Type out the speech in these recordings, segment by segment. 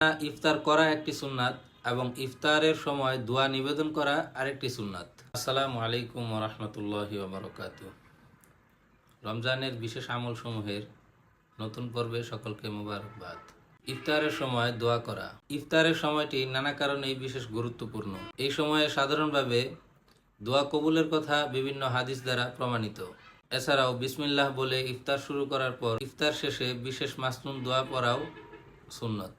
ইফতার করা একটি সুন্নাত এবং ইফতারের সময় দোয়া নিবেদন করা আরেকটি সুন্নাত। আসসালামু আলাইকুম ওয়া রাহমাতুল্লাহি ওয়া বারাকাতুহু। রমজানের বিশেষ আমল সমূহের নতুন পর্বে সকলকে মোবারকবাদ। ইফতারের সময় দোয়া করা। ইফতারের সময়টি নানা কারণেই বিশেষ গুরুত্বপূর্ণ। এই সময়ে সাধারণভাবে দোয়া কবুলের কথা বিভিন্ন হাদিস দ্বারা প্রমাণিত। এছাড়াও বিসমিল্লাহ বলে ইফতার শুরু করার পর ইফতার শেষে বিশেষ মাসনুন দোয়া পড়াও সুন্নত।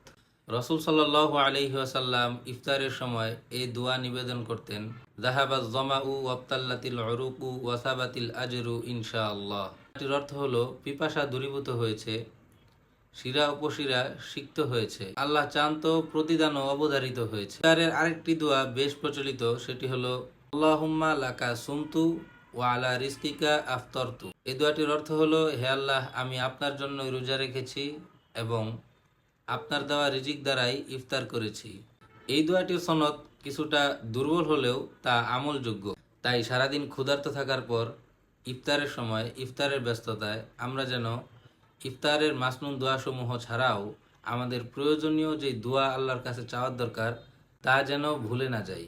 রাসূল সাল্লাল্লাহু আলাইহি ওয়াসাল্লাম ইফতারের সময় এই দোয়া নিবেদন করতেন, যাহাবাজ জামাউ ওয়াবতাল্লাতিল উরুকু ওয়া সাবাতিল আজরু ইনশাআল্লাহ। এর অর্থ হলো পিপাসা দূরীভূত হয়েছে, শিরা উপশিরা সিক্ত হয়েছে, আল্লাহ চান তো প্রতিদানও অবধারিত হয়েছে। ইফতারের আরেকটি দোয়া বেশ প্রচলিত, সেটি হলো আল্লাহুম্মা লাকা সুমতু ওয়া আলা রিজকিকা আফতারতু। এই দোয়াটির অর্থ হলো, হে আল্লাহ, আমি আপনার জন্য রোজা রেখেছি এবং আপনার দেওয়া রিজিক দ্বারাই ইফতার করেছি। এই দোয়াটির সনদ কিছুটা দুর্বল হলেও তা আমলযোগ্য। তাই সারাদিন ক্ষুধার্ত থাকার পর ইফতারের সময় ইফতারের ব্যস্ততায় আমরা যেন ইফতারের মাসনুন দোয়াসমূহ ছাড়াও আমাদের প্রয়োজনীয় যে দোয়া আল্লাহর কাছে চাওয়ার দরকার তা যেন ভুলে না যাই।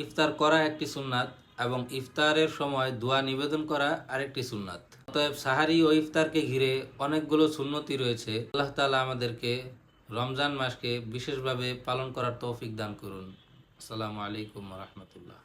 ইফতার করা একটি সুন্নাত এবং ইফতারের সময় দোয়া নিবেদন করা আরেকটি সুন্নাত। অতএব সাহারি ও ইফতারকে ঘিরে অনেকগুলো সুন্নতি রয়েছে। আল্লাহ তাআলা আমাদেরকে রমজান মাসকে বিশেষভাবে পালন করার তৌফিক দান করুন। আসসালামু আলাইকুম ওয়া রাহমাতুল্লাহ।